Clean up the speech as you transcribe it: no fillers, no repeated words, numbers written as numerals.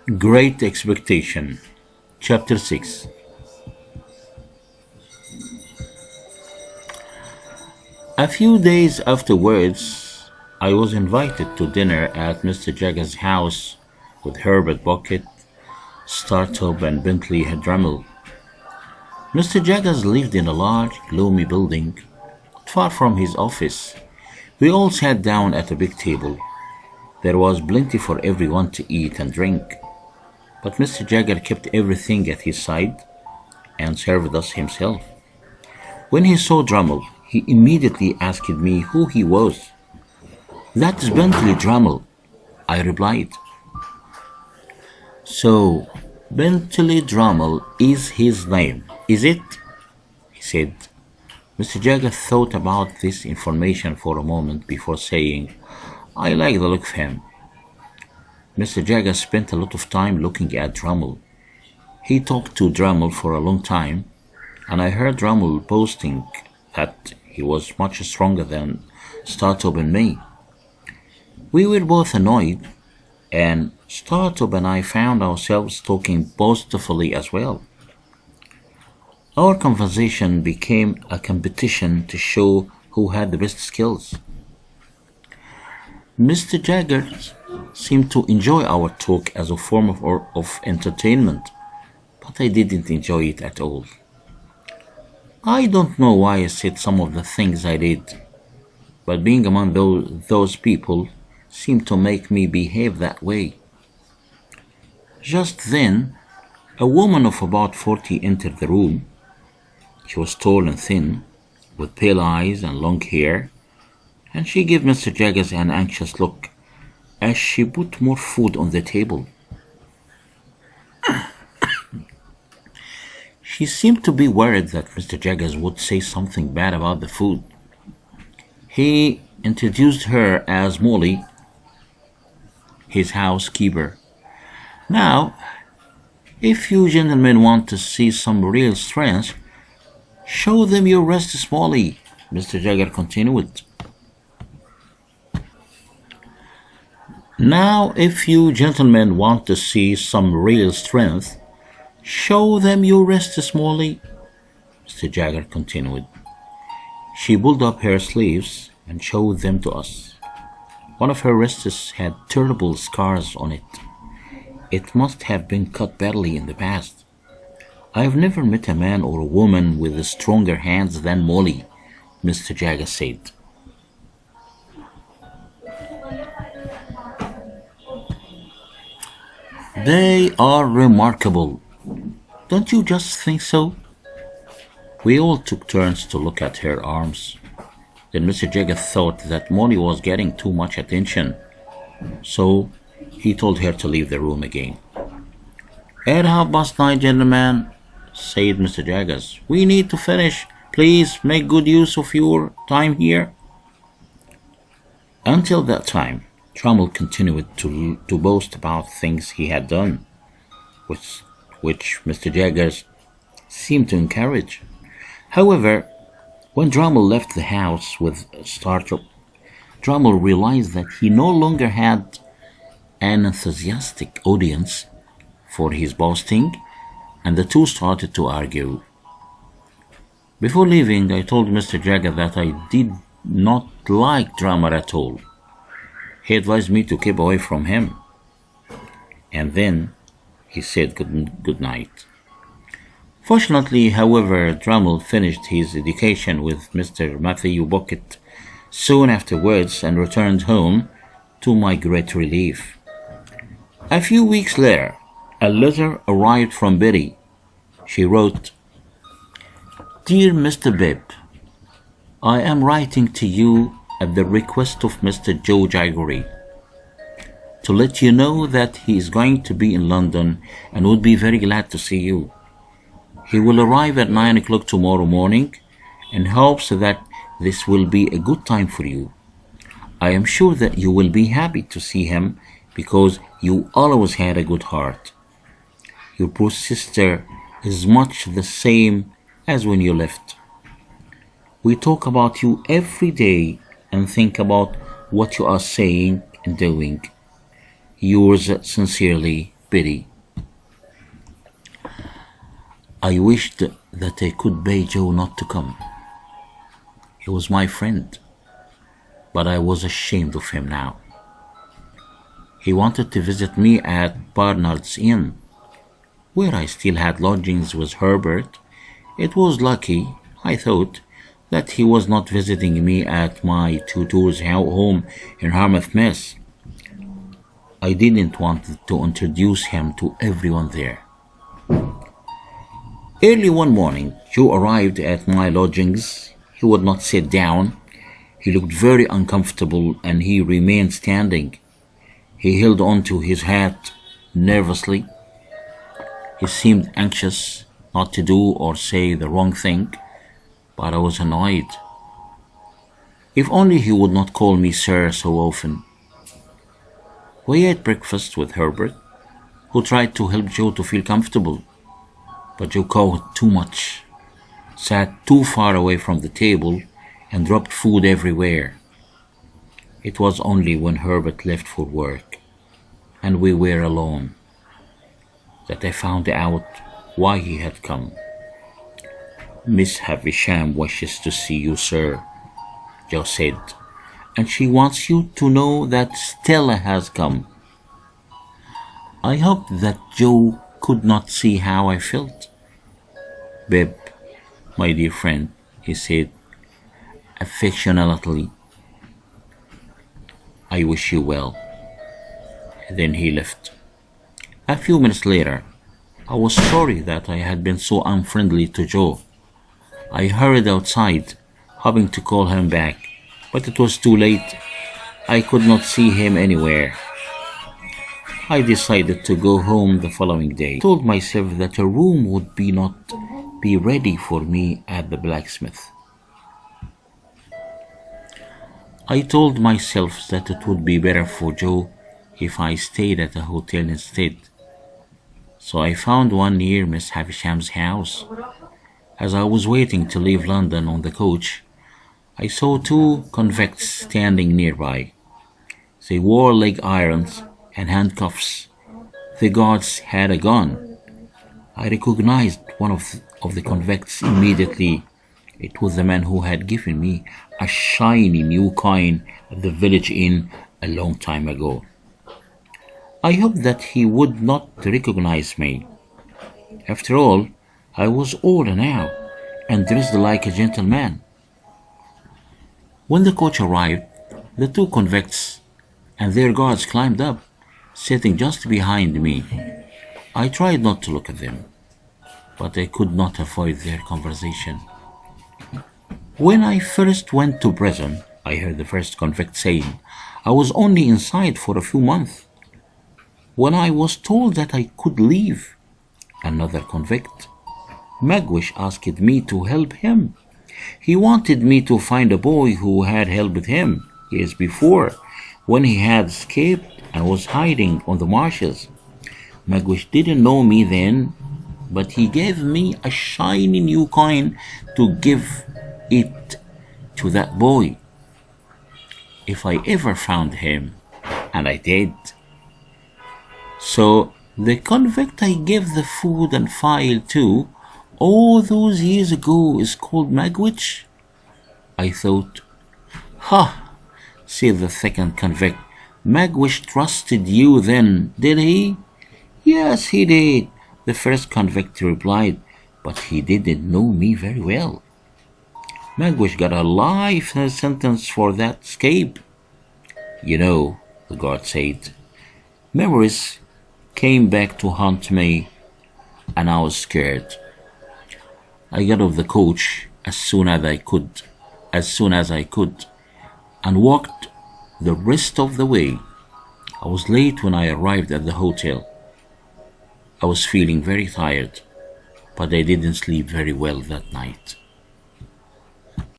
Great Expectation, Chapter 6. A few days afterwards, I was invited to dinner at Mr. Jagger's house with Herbert Bucket, Startup, and Bentley Drummel. Mr. Jaggers lived in a large, gloomy building, far from his office. We all sat down at a big table. There was plenty for everyone to eat and drink, but Mr. Jagger kept everything at his side and served us himself. When he saw Drummel, he immediately asked me who he was. "That's Bentley Drummel," I replied. "So, Bentley Drummel is his name, is it?" he said. Mr. Jagger thought about this information for a moment before saying, "I like the look of him." Mr. Jagger spent a lot of time looking at Drummel. He talked to Drummel for a long time, and I heard Drummel boasting that he was much stronger than Startup and me. We were both annoyed, and Startup and I found ourselves talking boastfully as well. Our conversation became a competition to show who had the best skills. Mr. Jagger seemed to enjoy our talk as a form of entertainment, but I didn't enjoy it at all. I don't know why I said some of the things I did, but being among those people seemed to make me behave that way. Just then, a woman of about 40 entered the room. She was tall and thin, with pale eyes and long hair, and she gave Mr. Jaggers an anxious look as she put more food on the table. She seemed to be worried that Mr. Jaggers would say something bad about the food. He introduced her as Molly, his housekeeper. "Now, if you gentlemen want to see some real strength, show them your wrists, Molly," Mr. Jagger continued. "Now, if you gentlemen want to see some real strength, show them your wrists, Molly," Mr. Jagger continued. She pulled up her sleeves and showed them to us. One of her wrists had terrible scars on it. It must have been cut badly in the past. "I've never met a man or a woman with stronger hands than Molly," Mr. Jagger said. "They are remarkable. Don't you just think so?" We all took turns to look at her arms. Then Mr. Jagger thought that Molly was getting too much attention, so he told her to leave the room again. "At 9:30, gentlemen," said Mr. Jaggers. "We need to finish. Please make good use of your time here." Until that time, Drummel continued to boast about things he had done, which Mr. Jaggers seemed to encourage. However, when Drummel left the house with Startup, Drummel realized that he no longer had an enthusiastic audience for his boasting, and the two started to argue. Before leaving, I told Mr. Jagger that I did not like Drummel at all. He advised me to keep away from him, and then he said good night. Fortunately, however, Drummel finished his education with Mr. Matthew Bucket soon afterwards and returned home, to my great relief. A few weeks later, a letter arrived from Betty. She wrote, "Dear Mr. Bibb, I am writing to you at the request of Mr. Joe Jaggery to let you know that he is going to be in London and would be very glad to see you. He will arrive at 9 o'clock tomorrow morning and hopes that this will be a good time for you. I am sure that you will be happy to see him because you always had a good heart. Your poor sister is much the same as when you left. We talk about you every day and think about what you are saying and doing. Yours sincerely, pity. I wished that I could beg Joe not to come. He was my friend, but I was ashamed of him now. He wanted to visit me at Barnard's Inn, where I still had lodgings with Herbert. It was lucky, I thought, that he was not visiting me at my tutor's home in Harmouth Mess. I didn't want to introduce him to everyone there. Early one morning, Joe arrived at my lodgings. He would not sit down. He looked very uncomfortable and he remained standing. He held on to his hat nervously. He seemed anxious not to do or say the wrong thing, but I was annoyed. If only he would not call me sir so often. We ate breakfast with Herbert, who tried to help Joe to feel comfortable, but Joe cawed too much, sat too far away from the table, and dropped food everywhere. It was only when Herbert left for work, and we were alone, that I found out why he had come. "Miss Havisham wishes to see you, sir," Joe said, "and she wants you to know that Stella has come." I hoped that Joe could not see how I felt. "Beb, my dear friend," he said affectionately, "I wish you well." Then he left. A few minutes later, I was sorry that I had been so unfriendly to Joe. I hurried outside, hoping to call him back, but it was too late. I could not see him anywhere. I decided to go home the following day. I told myself that a room would not be ready for me at the blacksmith. I told myself that it would be better for Joe if I stayed at a hotel instead. So I found one near Miss Havisham's house. As I was waiting to leave London on the coach, I saw two convicts standing nearby. They wore leg irons and handcuffs. The guards had a gun. I recognized one of the convicts immediately. It was the man who had given me a shiny new coin at the village inn a long time ago. I hoped that he would not recognize me. After all, I was older now and dressed like a gentleman. When the coach arrived, the two convicts and their guards climbed up, sitting just behind me. I tried not to look at them, but I could not avoid their conversation. "When I first went to prison," I heard the first convict saying, "I was only inside for a few months. When I was told that I could leave," another convict, "Magwish asked me to help him. He wanted me to find a boy who had helped him years before, when he had escaped and was hiding on the marshes. Magwish didn't know me then, but he gave me a shiny new coin to give it to that boy if I ever found him, and I did. So the convict I gave the food and file to all those years ago is called Magwitch?" I thought. "Ha," said the second convict, "Magwitch trusted you then, did he?" "Yes, he did," the first convict replied, "but he didn't know me very well. Magwitch got a life sentence for that escape." "You know," the guard said, "memories came back to haunt me, and I was scared. I got off the coach as soon as I could, and walked the rest of the way. I was late when I arrived at the hotel. I was feeling very tired, but I didn't sleep very well that night."